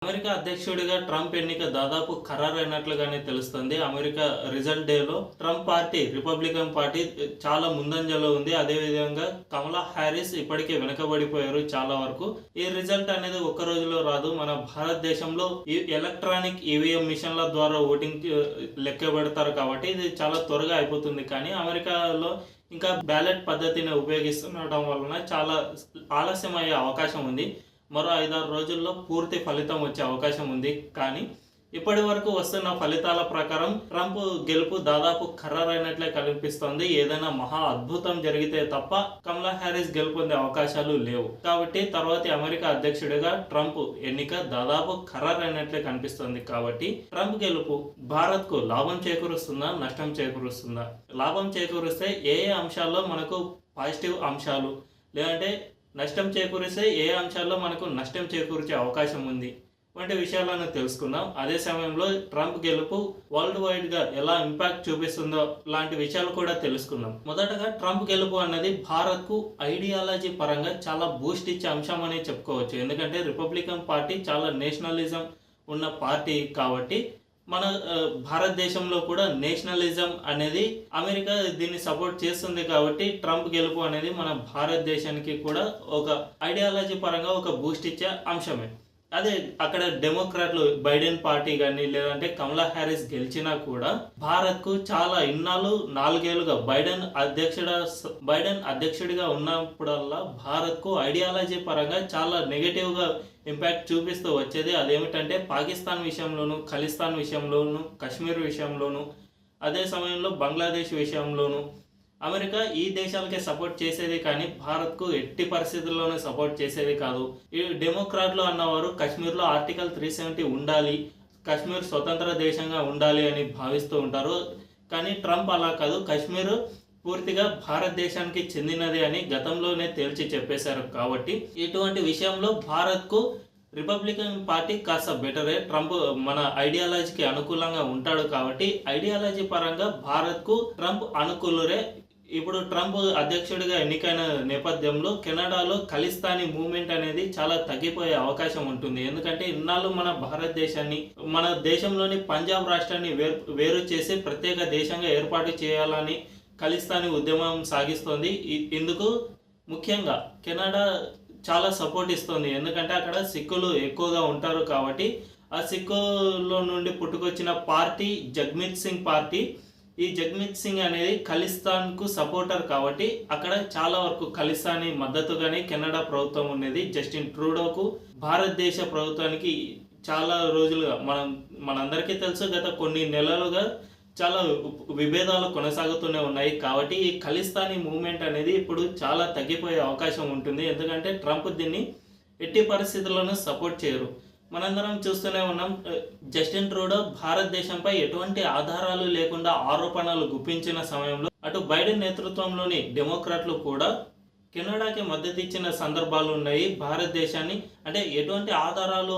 America అధ్యక్షుడిగా Trump ఎన్నిక దాదాపు ఖరారైనట్లుగానే తెలుస్తుంది. అమెరికా రిజల్ట్ డేలో ట్రంప్ పార్టీ, రిపబ్లికన్ పార్టీ చాలా ముందంజలో ఉంది. అదేవిధంగా కమలా హ్యారిస్ ఇప్పటికే వెనకబడిపోయారు చాలా వరకు. ఈ రిజల్ట్ అనేది ఒక్క రోజులో రాదు. మన భారతదేశంలో ఈ ఎలక్ట్రానిక్ ఈవీఎం మిషన్ల ద్వారా ఓటింగ్ లెక్క పెడతారు కాబట్టి ఇది చాలా త్వరగా అయిపోతుంది. కానీ అమెరికాలో ఇంకా బ్యాలెట్ పద్ధతిని ఉపయోగిస్తుండటం వలన చాలా ఆలస్యం అయ్యే అవకాశం ఉంది. మరో 5-6 రోజుల్లో పూర్తి ఫలితం వచ్చే అవకాశం ఉంది. కానీ ఇప్పటి వరకు వస్తున్న ఫలితాల ప్రకారం ట్రంప్ గెలుపు దాదాపు ఖరారైనట్లే కనిపిస్తోంది. ఏదైనా మహా అద్భుతం జరిగితే తప్ప కమలా హ్యారిస్ గెలుపొందే అవకాశాలు లేవు. కాబట్టి తర్వాతి అమెరికా అధ్యక్షుడిగా ట్రంప్ ఎన్నిక దాదాపు ఖరారైనట్లే కనిపిస్తోంది. కాబట్టి ట్రంప్ గెలుపు భారత్కు లాభం చేకూరుస్తుందా, నష్టం చేకూరుస్తుందా? లాభం చేకూరిస్తే ఏ అంశాల్లో మనకు పాజిటివ్ అంశాలు, లేదంటే నష్టం చేకూరిస్తే ఏ అంశాల్లో మనకు నష్టం చేకూర్చే అవకాశం ఉంది వంటి విషయాలను తెలుసుకుందాం. అదే సమయంలో ట్రంప్ గెలుపు వరల్డ్ వైడ్ గా ఎలా ఇంపాక్ట్ చూపిస్తుందో లాంటి విషయాలు కూడా తెలుసుకుందాం. మొదటగా ట్రంప్ గెలుపు అన్నది భారత్ కు ఐడియాలజీ పరంగా చాలా బూస్ట్ ఇచ్చే అంశం అని చెప్పుకోవచ్చు. ఎందుకంటే రిపబ్లికన్ పార్టీ చాలా నేషనలిజం ఉన్న పార్టీ కాబట్టి మన భారతదేశంలో కూడా నేషనలిజం అనేది అమెరికా దీన్ని సపోర్ట్ చేస్తుంది. కాబట్టి ట్రంప్ గెలుపు అనేది మన భారతదేశానికి కూడా ఒక ఐడియాలజీ పరంగా ఒక బూస్ట్ ఇచ్చే అంశమే. అదే అక్కడ డెమోక్రాట్లు బైడెన్ పార్టీ కానీ లేదంటే కమలా హ్యారిస్ గెలిచినా కూడా భారత్కు చాలా ఇన్నాళ్ళు 4 ఏళ్లుగా బైడెన్ అధ్యక్షుడిగా ఉన్నప్పుడల్లా భారత్కు ఐడియాలజీ పరంగా చాలా నెగటివ్గా ఇంపాక్ట్ చూపిస్తూ వచ్చేది. అదేమిటంటే పాకిస్తాన్ విషయంలోను, ఖలిస్తాన్ విషయంలోను, కశ్మీర్ విషయంలోను, అదే సమయంలో బంగ్లాదేశ్ విషయంలోను అమెరికా ఈ దేశాలకే సపోర్ట్ చేసేది కానీ భారత్కు ఎట్టి పరిస్థితుల్లోనూ సపోర్ట్ చేసేది కాదు. ఈ డెమోక్రాట్లు అన్నవారు కశ్మీర్లో ఆర్టికల్ 370 ఉండాలి, కశ్మీర్ స్వతంత్ర దేశంగా ఉండాలి అని భావిస్తూ ఉంటారు. కానీ ట్రంప్ అలా కాదు, కశ్మీర్ పూర్తిగా భారతదేశానికి చెందినది అని గతంలోనే తేల్చి చెప్పేశారు. కాబట్టి ఇటువంటి విషయంలో భారత్కు రిపబ్లికన్ పార్టీ కాస్త బెటరే. ట్రంప్ మన ఐడియాలజీకి అనుకూలంగా ఉంటాడు కాబట్టి ఐడియాలజీ పరంగా భారత్కు ట్రంప్ అనుకూలురే. ఇప్పుడు ట్రంప్ అధ్యక్షుడిగా ఎన్నికైన నేపథ్యంలో కెనడాలో ఖలిస్తానీ మూవ్మెంట్ అనేది చాలా తగ్గిపోయే అవకాశం ఉంటుంది. ఎందుకంటే ఇన్నాళ్ళు మన భారతదేశాన్ని, మన దేశంలోని పంజాబ్ రాష్ట్రాన్ని వేరు చేసి ప్రత్యేక దేశంగా ఏర్పాటు చేయాలని ఖలిస్తానీ ఉద్యమం సాగిస్తోంది. ఇందుకు ముఖ్యంగా కెనడా చాలా సపోర్ట్ ఇస్తుంది. ఎందుకంటే అక్కడ సిక్కులు ఎక్కువగా ఉంటారు కాబట్టి ఆ సిక్కులో నుండి పుట్టుకొచ్చిన పార్టీ జగ్మిత్ సింగ్ పార్టీ. ఈ జగ్మిత్ సింగ్ అనేది ఖలిస్తాన్కు సపోర్టర్ కాబట్టి అక్కడ చాలా వరకు ఖలిస్తానీ మద్దతుగానే కెనడా ప్రభుత్వం ఉన్నది. జస్టిన్ ట్రూడోకు, భారతదేశ ప్రభుత్వానికి చాలా రోజులుగా మనందరికీ తెలుసు, గత కొన్ని నెలలుగా చాలా విభేదాలు కొనసాగుతూనే ఉన్నాయి. కాబట్టి ఈ ఖలిస్తానీ మూవ్మెంట్ అనేది ఇప్పుడు చాలా తగ్గిపోయే అవకాశం ఉంటుంది. ఎందుకంటే ట్రంప్ దీన్ని ఎట్టి పరిస్థితుల్లోనూ సపోర్ట్ చేయరు. మనందరం చూస్తూనే ఉన్నాం, జస్టిన్ ట్రూడో భారతదేశంపై ఎటువంటి ఆధారాలు లేకుండా ఆరోపణలు గుప్పించిన సమయంలో అటు బైడెన్ నేతృత్వంలోని డెమోక్రాట్లు కూడా కెనడాకి మద్దతు ఇచ్చిన సందర్భాలు ఉన్నాయి. భారతదేశాన్ని అంటే ఎటువంటి ఆధారాలు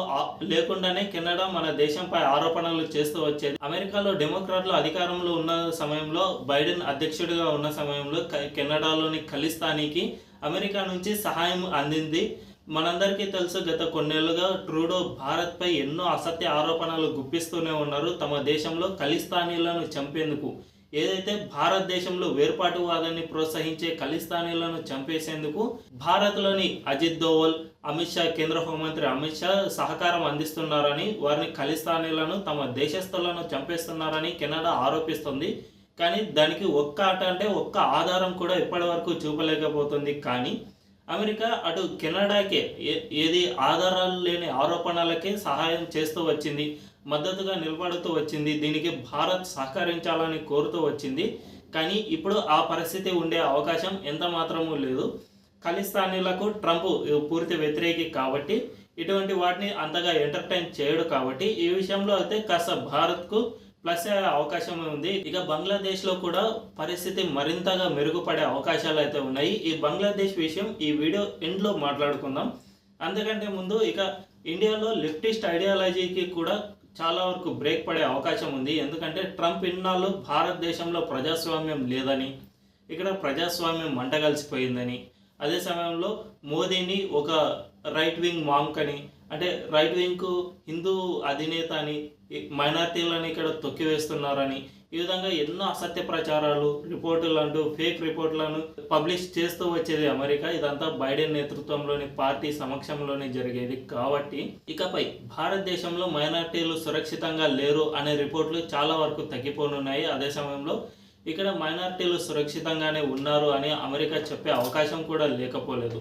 లేకుండానే కెనడా మన దేశంపై ఆరోపణలు చేస్తూ వచ్చేది. అమెరికాలో డెమోక్రాట్లు అధికారంలో ఉన్న సమయంలో, బైడెన్ అధ్యక్షుడిగా ఉన్న సమయంలో కెనడాలోని ఖలిస్తానీకి అమెరికా నుంచి సహాయం అందింది. మనందరికీ తెలుసు, గత కొన్నేళ్లుగా ట్రూడో భారత్పై ఎన్నో అసత్య ఆరోపణలు గుప్పిస్తూనే ఉన్నారు. తమ దేశంలో ఖలిస్తానీలను చంపేందుకు, ఏదైతే భారతదేశంలో వేర్పాటువాదాన్ని ప్రోత్సహించే ఖలిస్తానీలను చంపేసేందుకు భారత్లోని అజిత్ దోవల్, అమిత్ షా, కేంద్ర హోంమంత్రి అమిత్ షా సహకారం అందిస్తున్నారని, వారిని ఖలిస్తానీలను తమ దేశస్థులను చంపేస్తున్నారని కెనడా ఆరోపిస్తుంది. కానీ దానికి ఒక్క ఆధారం కూడా ఇప్పటి వరకు చూపలేకపోతుంది. కానీ అమెరికా అటు కెనడాకే ఏది ఆధారాలు లేని ఆరోపణలకే సహాయం చేస్తూ వచ్చింది, మద్దతుగా నిలబడుతూ వచ్చింది. దీనికి భారత్ సహకరించాలని కోరుతూ వచ్చింది. కానీ ఇప్పుడు ఆ పరిస్థితి ఉండే అవకాశం ఎంత మాత్రమూ లేదు. ఖలిస్తానీలకు ట్రంప్ పూర్తి వ్యతిరేకి కాబట్టి ఇటువంటి వాటిని అంతగా ఎంటర్టైన్ చేయడు. కాబట్టి ఈ విషయంలో అయితే కాస్త భారత్కు ప్లస్ అయ్యే అవకాశం ఉంది. ఇక బంగ్లాదేశ్లో కూడా పరిస్థితి మరింతగా మెరుగుపడే అవకాశాలు అయితే ఉన్నాయి. ఈ బంగ్లాదేశ్ విషయం ఈ వీడియో ఎండ్లో మాట్లాడుకుందాం. అంతకంటే ముందు ఇక ఇండియాలో లెఫ్టిస్ట్ ఐడియాలజీకి కూడా చాలా వరకు బ్రేక్ పడే అవకాశం ఉంది. ఎందుకంటే ట్రంప్ ఇన్నాళ్ళు భారతదేశంలో ప్రజాస్వామ్యం లేదని, ఇక్కడ ప్రజాస్వామ్యం మంటగలిసిపోయిందని, అదే సమయంలో మోదీని ఒక రైట్ వింగ్ మాంక్ అని, అంటే రైట్ వింగ్కు హిందూ అధినేత అని, మైనార్టీలను ఇక్కడ తొక్కివేస్తున్నారని, ఈ విధంగా ఎన్నో అసత్య ప్రచారాలు, రిపోర్టులు అంటూ ఫేక్ రిపోర్టులను పబ్లిష్ చేస్తూ వచ్చేది అమెరికా. ఇదంతా బైడెన్ నేతృత్వంలోని పార్టీ సమక్షంలోనే జరిగేది. కాబట్టి ఇకపై భారతదేశంలో మైనార్టీలు సురక్షితంగా లేరు అనే రిపోర్టులు చాలా వరకు తగ్గిపోనున్నాయి. అదే సమయంలో ఇక్కడ మైనార్టీలు సురక్షితంగానే ఉన్నారు అని అమెరికా చెప్పే అవకాశం కూడా లేకపోలేదు.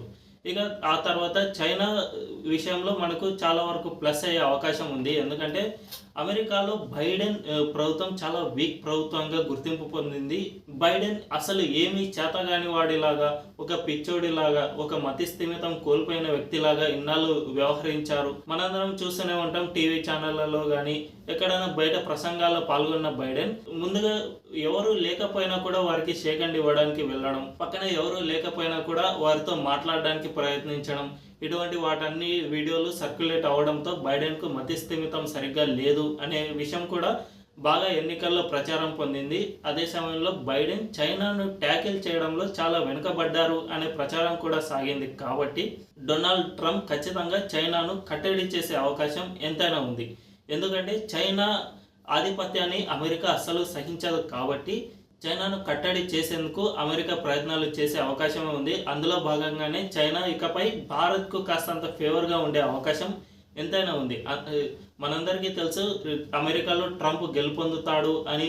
ఇక ఆ తర్వాత చైనా విషయంలో మనకు చాలా వరకు ప్లస్ అయ్యే అవకాశం ఉంది. ఎందుకంటే అమెరికాలో బైడెన్ ప్రభుత్వం చాలా వీక్ ప్రభుత్వంగా గుర్తింపు పొందింది. బైడెన్ అసలు ఏమీ చేతగాని వాడిలాగా, ఒక పిచ్చోడిలాగా, ఒక మతి స్థిమితం కోల్పోయిన వ్యక్తిలాగా ఇన్నాళ్ళు వ్యవహరించారు. మనందరం చూస్తూనే ఉంటాం టీవీ ఛానళ్లలో కానీ ఎక్కడైనా బయట ప్రసంగాల్లో పాల్గొన్న బైడెన్ ముందుగా ఎవరు లేకపోయినా కూడా వారికి షేక్ హ్యాండ్ ఇవ్వడానికి వెళ్ళడం, పక్కన ఎవరు లేకపోయినా కూడా వారితో మాట్లాడడానికి ప్రయత్నించడం, ఇటువంటి వాటన్ని వీడియోలు సర్క్యులేట్ అవ్వడంతో బైడెన్కు మతి స్థిమితం సరిగ్గా లేదు అనే విషయం కూడా బాగా ఎన్నికల్లో ప్రచారం పొందింది. అదే సమయంలో బైడెన్ చైనాను ట్యాకిల్ చేయడంలో చాలా వెనుకబడ్డారు అనే ప్రచారం కూడా సాగింది. కాబట్టి డొనాల్డ్ ట్రంప్ ఖచ్చితంగా చైనాను కట్టడి చేసే అవకాశం ఎంతైనా ఉంది. ఎందుకంటే చైనా ఆధిపత్యాన్ని అమెరికా అస్సలు సహించదు. కాబట్టి చైనాను కట్టడి చేసేందుకు అమెరికా ప్రయత్నాలు చేసే అవకాశం ఉంది. అందులో భాగంగానే చైనా ఇకపై భారత్కు కాస్తంత ఫేవర్గా ఉండే అవకాశం ఎంతైనా ఉంది. మనందరికీ తెలుసు అమెరికాలో ట్రంప్ గెలుపొందుతాడు అని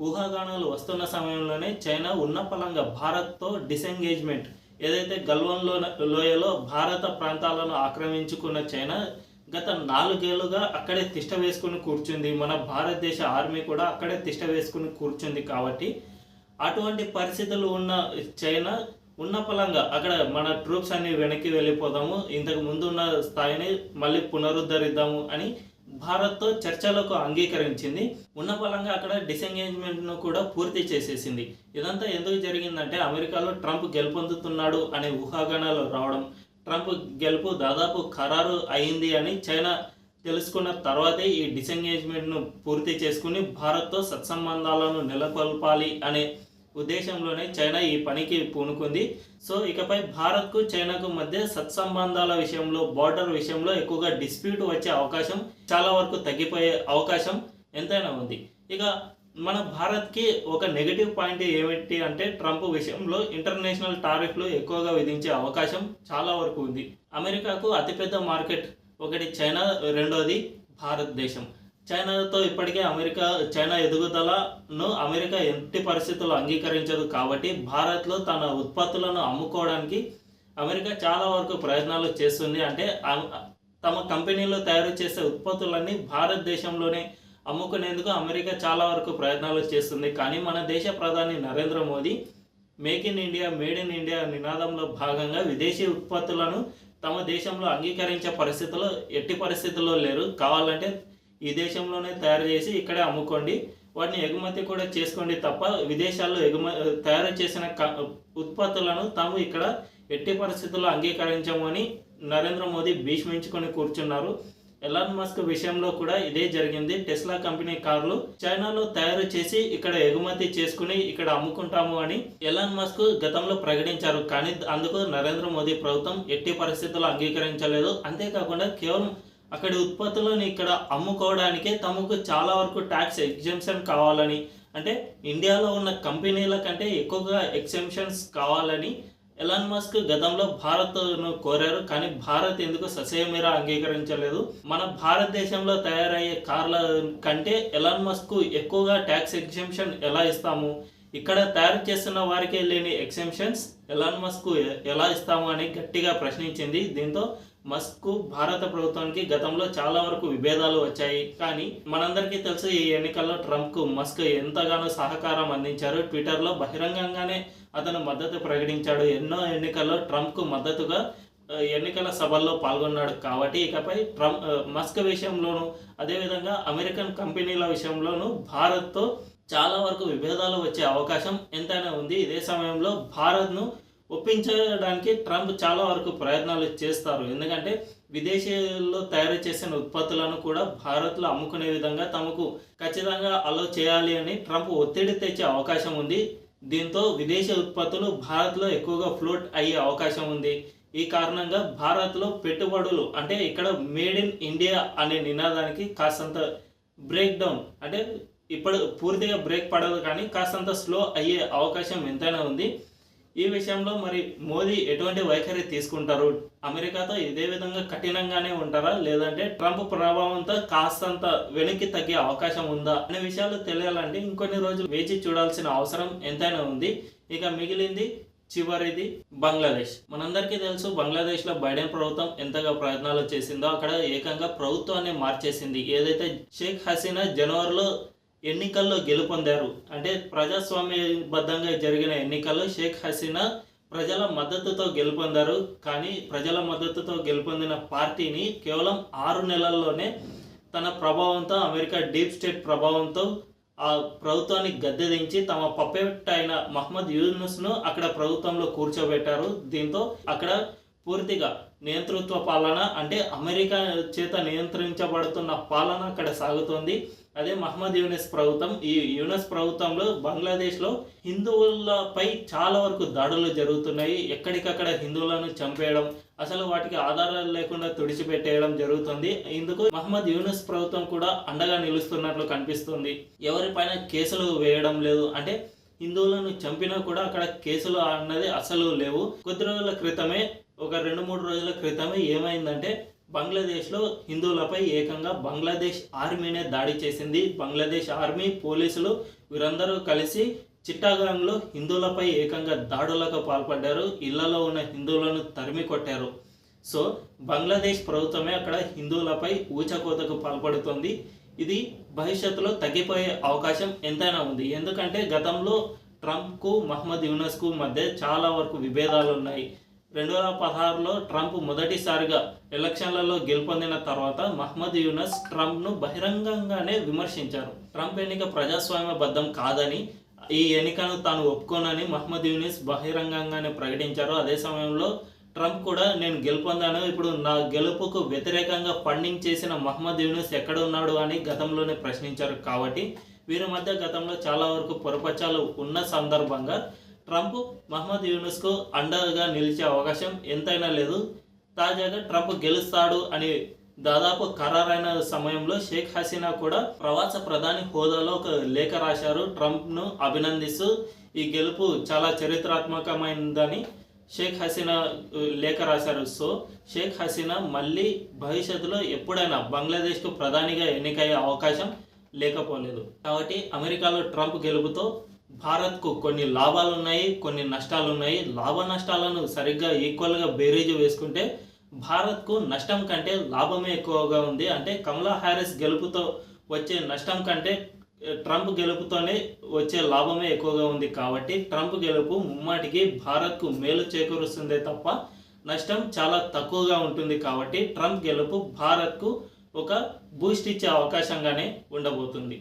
ఊహాగానాలు వస్తున్న సమయంలోనే చైనా ఉన్నపలంగా భారత్తో డిసెంగేజ్మెంట్, ఏదైతే గల్వాన్ లోయలో భారత ప్రాంతాలను ఆక్రమించుకున్న చైనా గత 4 ఏళ్లుగా అక్కడే తిష్ట వేసుకుని కూర్చుంది. మన భారతదేశ ఆర్మీ కూడా అక్కడే తిష్ట వేసుకుని కూర్చుంది. కాబట్టి అటువంటి పరిస్థితులు ఉన్న చైనా ఉన్నపలంగా అక్కడ మన ట్రూప్స్ అన్ని వెనక్కి వెళ్ళిపోదాము, ఇంతకు ముందు ఉన్న స్థాయిని మళ్ళీ పునరుద్ధరిద్దాము అని భారత్తో చర్చలకు అంగీకరించింది. ఉన్నపలంగా అక్కడ డిసెంగేజ్మెంట్ను కూడా పూర్తి చేసేసింది. ఇదంతా ఎందుకు జరిగిందంటే అమెరికాలో ట్రంప్ గెలుపొందుతున్నాడు అనే ఊహాగానాలు రావడం, ట్రంప్ గెలుపు దాదాపు ఖరారు అయింది అని చైనా తెలుసుకున్న తర్వాతే ఈ డిసెంగేజ్మెంట్ను పూర్తి చేసుకుని భారత్తో సత్సంబంధాలను నెలకొల్పాలి అనే ఉద్దేశంలోనే చైనా ఈ పనికి పూనుకుంది. సో ఇకపై భారత్కు చైనాకు మధ్య సత్సంబంధాల విషయంలో, బార్డర్ విషయంలో ఎక్కువగా డిస్ప్యూట్ వచ్చే అవకాశం, చాలా వరకు తగ్గిపోయే అవకాశం ఎంతైనా ఉంది. ఇక మన భారత్కి ఒక నెగిటివ్ పాయింట్ ఏమిటి అంటే ట్రంప్ విషయంలో ఇంటర్నేషనల్ టారిఫ్లు ఎక్కువగా విధించే అవకాశం చాలా వరకు ఉంది. అమెరికాకు అతిపెద్ద మార్కెట్ ఒకటి చైనా, రెండోది భారతదేశం. చైనాతో ఇప్పటికే చైనా ఎదుగుదలను అమెరికా ఎట్టి పరిస్థితుల్లో అంగీకరించదు. కాబట్టి భారత్లో తన ఉత్పత్తులను అమ్ముకోవడానికి అమెరికా చాలా వరకు ప్రయత్నాలు చేస్తుంది. అంటే తమ కంపెనీలో తయారు చేసే ఉత్పత్తులన్నీ భారతదేశంలోనే అమ్ముకునేందుకు అమెరికా చాలా వరకు ప్రయత్నాలు చేస్తుంది. కానీ మన దేశ ప్రధాని Narendra Modi make in India, made in India నినాదంలో భాగంగా విదేశీ ఉత్పత్తులను తమ దేశంలో అంగీకరించే పరిస్థితుల్లో ఎట్టి పరిస్థితుల్లో లేరు. కావాలంటే ఈ దేశంలోనే తయారు చేసి ఇక్కడే అమ్ముకోండి, వాటిని ఎగుమతి కూడా చేసుకోండి తప్ప విదేశాల్లో తయారు చేసిన ఉత్పత్తులను తాము ఇక్కడ ఎట్టి పరిస్థితుల్లో అంగీకరించము అని నరేంద్ర మోదీ భీష్మించుకొని కూర్చున్నారు. ఎలాన్ మస్క్ విషయంలో కూడా ఇదే జరిగింది. టెస్లా కంపెనీ కార్లు చైనాలో తయారు చేసి ఇక్కడ ఎగుమతి చేసుకుని ఇక్కడ అమ్ముకుంటాము అని ఎలాన్ మస్క్ గతంలో ప్రకటించారు. కానీ అందుకు నరేంద్ర మోదీ ప్రభుత్వం ఎట్టి పరిస్థితుల్లో అంగీకరించలేదు. అంతేకాకుండా కేవలం అక్కడి ఉత్పత్తులను ఇక్కడ అమ్ముకోవడానికే తమకు చాలా వరకు ట్యాక్స్ ఎగ్జెంప్షన్ కావాలని, అంటే ఇండియాలో ఉన్న కంపెనీల కంటే ఎక్కువగా ఎగ్జెంప్షన్స్ కావాలని ఎలాన్ మస్క్ గతంలో భారత్ను కోరారు. కానీ భారత్ ఎందుకు ససేమిరా అంగీకరించలేదు. మన భారతదేశంలో తయారయ్యే కార్ల కంటే ఎలాన్ మస్క్ ఎక్కువగా ట్యాక్స్ ఎగ్జెంప్షన్ ఎలా ఇస్తాము, ఇక్కడ తయారు చేస్తున్న వారికే లేని ఎగ్జెంప్షన్స్ ఎలాన్ మస్క్ ఎలా ఇస్తాము అని గట్టిగా ప్రశ్నించింది. దీంతో మస్క్ భారత ప్రభుత్వానికి గతంలో చాలా వరకు విభేదాలు వచ్చాయి. కానీ మనందరికీ తెలుసు ఈ ఎన్నికల్లో ట్రంప్కు మస్క్ ఎంతగానో సహకారం అందించారు. ట్విట్టర్లో బహిరంగంగానే అతను మద్దతు ప్రకటించాడు. ఎన్నో ఎన్నికల్లో ట్రంప్కు మద్దతుగా ఎన్నికల సభల్లో పాల్గొన్నాడు. కాబట్టి ఇకపై మస్క్ విషయంలోనూ అదేవిధంగా అమెరికన్ కంపెనీల విషయంలోనూ భారత్తో చాలా వరకు విభేదాలు వచ్చే అవకాశం ఎంతైనా ఉంది. ఇదే సమయంలో భారత్ను ఒప్పించడానికి ట్రంప్ చాలా వరకు ప్రయత్నాలు చేస్తారు. ఎందుకంటే విదేశీల్లో తయారు చేసిన ఉత్పత్తులను కూడా భారత్లో అమ్ముకునే విధంగా తమకు ఖచ్చితంగా అలో చేయాలి అని ట్రంప్ ఒత్తిడి తెచ్చే అవకాశం ఉంది. దీంతో విదేశీ ఉత్పత్తులు భారత్లో ఎక్కువగా ఫ్లోట్ అయ్యే అవకాశం ఉంది. ఈ కారణంగా భారత్లో పెట్టుబడులు అంటే ఇక్కడ మేడ్ ఇన్ ఇండియా అనే నినాదానికి కాస్తంత బ్రేక్ డౌన్ అంటే ఇప్పుడు పూర్తిగా బ్రేక్ పడదు కానీ కాస్తంత స్లో అయ్యే అవకాశం ఎంతైనా ఉంది. ఈ విషయంలో మరి మోదీ ఎటువంటి వైఖరి తీసుకుంటారు? అమెరికాతో ఇదే విధంగా కఠినంగానే ఉంటారా, లేదంటే ట్రంప్ ప్రభావంతో కాస్తంత వెనక్కి తగ్గే అవకాశం ఉందా అనే విషయాలు తెలియాలంటే ఇంకొన్ని రోజులు వేచి చూడాల్సిన అవసరం ఎంతైనా ఉంది. ఇక మిగిలింది చివరిది బంగ్లాదేశ్. మనందరికీ తెలుసు బంగ్లాదేశ్లో బైడెన్ ప్రభుత్వం ఎంతగా ప్రయత్నాలు చేసిందో అక్కడ ఏకంగా ప్రభుత్వాన్ని మార్చేసింది. ఏదైతే షేక్ హసీనా జనవరిలో ఎన్నికల్లో గెలుపొందారు అంటే ప్రజాస్వామ్యబద్ధంగా జరిగిన ఎన్నికల్లో షేక్ హసీనా ప్రజల మద్దతుతో గెలుపొందారు. కానీ ప్రజల మద్దతుతో గెలుపొందిన పార్టీని కేవలం 6 నెలల్లోనే తన ప్రభావంతో అమెరికా డీప్ స్టేట్ ప్రభావంతో ఆ ప్రభుత్వాన్ని గద్దెదించి తమ పప్పెట్ అయిన మహమ్మద్ యూనుస్ను అక్కడ ప్రభుత్వంలో కూర్చోబెట్టారు. దీంతో అక్కడ పూర్తిగా నియంతృత్వ పాలన అంటే అమెరికా చేత నియంత్రించబడుతున్న పాలన అక్కడ సాగుతోంది. అదే మహమ్మద్ యూనిస్ ప్రభుత్వం. ఈ యూనిస్ ప్రభుత్వంలో బంగ్లాదేశ్లో హిందువులపై చాలా వరకు దాడులు జరుగుతున్నాయి. ఎక్కడికక్కడ హిందువులను చంపేయడం, అసలు వాటికి ఆధారాలు లేకుండా తుడిచిపెట్టేయడం జరుగుతుంది. ఇందుకు మహమ్మద్ యూనిస్ ప్రభుత్వం కూడా అండగా నిలుస్తున్నట్లు కనిపిస్తుంది. ఎవరిపైన కేసులు వేయడం లేదు. అంటే హిందువులను చంపినా కూడా అక్కడ కేసులు అన్నది అసలు లేవు. కొద్ది రోజుల క్రితమే ఒక 2-3 రోజుల క్రితమే ఏమైందంటే బంగ్లాదేశ్లో హిందువులపై ఏకంగా బంగ్లాదేశ్ ఆర్మీనే దాడి చేసింది. బంగ్లాదేశ్ ఆర్మీ, పోలీసులు వీరందరూ కలిసి చిట్టాగాంగ్లో హిందువులపై ఏకంగా దాడులకు పాల్పడ్డారు. ఇళ్లలో ఉన్న హిందువులను తరిమి కొట్టారు. సో బంగ్లాదేశ్ ప్రభుత్వమే అక్కడ హిందువులపై ఊచకోతకు పాల్పడుతుంది. ఇది భవిష్యత్తులో తగ్గిపోయే అవకాశం ఎంతైనా ఉంది. ఎందుకంటే గతంలో ట్రంప్కు మహమ్మద్ యూనస్కు మధ్య చాలా వరకు విభేదాలు ఉన్నాయి. 2016లో ట్రంప్ మొదటిసారిగా ఎలక్షన్లలో గెలుపొందిన తర్వాత మహమ్మద్ యూనస్ ట్రంప్ను బహిరంగంగానే విమర్శించారు. ట్రంప్ ఎన్నిక ప్రజాస్వామ్యబద్ధం కాదని, ఈ ఎన్నికను తాను ఒప్పుకోనని మహమ్మద్ యూనిస్ బహిరంగంగానే ప్రకటించారు. అదే సమయంలో ట్రంప్ కూడా నేను గెలుపొందాను, ఇప్పుడు నా గెలుపుకు వ్యతిరేకంగా ఫండింగ్ చేసిన మహమ్మద్ యూనిస్ ఎక్కడ ఉన్నాడు అని గతంలోనే ప్రశ్నించారు. కాబట్టి వీరి మధ్య గతంలో చాలా వరకు పొరపచ్చాలు ఉన్న సందర్భంగా ట్రంప్ మహమ్మద్ యూనుస్కు అండగా నిలిచే అవకాశం ఎంతైనా లేదు. తాజాగా ట్రంప్ గెలుస్తాడు అని దాదాపు ఖరారైన సమయంలో షేక్ హసీనా కూడా ప్రవాస ప్రధాని హోదాలో ఒక లేఖ రాశారు ట్రంప్ను అభినందిస్తూ. ఈ గెలుపు చాలా చరిత్రాత్మకమైనదని షేక్ హసీనా లేఖ రాశారు. సో షేక్ హసీనా మళ్ళీ భవిష్యత్తులో ఎప్పుడైనా బంగ్లాదేశ్కు ప్రధానిగా ఎన్నికయ్యే అవకాశం లేకపోలేదు. కాబట్టి అమెరికాలో ట్రంప్ గెలుపుతో భారత్కు కొన్ని లాభాలు ఉన్నాయి, కొన్ని నష్టాలు ఉన్నాయి. లాభ నష్టాలను సరిగ్గా ఈక్వల్గా బేరీజు వేసుకుంటే భారత్కు నష్టం కంటే లాభమే ఎక్కువగా ఉంది. అంటే కమలా హ్యారిస్ గెలుపుతో వచ్చే నష్టం కంటే ట్రంప్ గెలుపుతోనే వచ్చే లాభమే ఎక్కువగా ఉంది. కాబట్టి ట్రంప్ గెలుపు ముమ్మాటికి భారత్కు మేలు చేకూరుస్తుందే తప్ప నష్టం చాలా తక్కువగా ఉంటుంది. కాబట్టి ట్రంప్ గెలుపు భారత్కు ఒక బూస్ట్ ఇచ్చే అవకాశంగానే ఉండబోతుంది.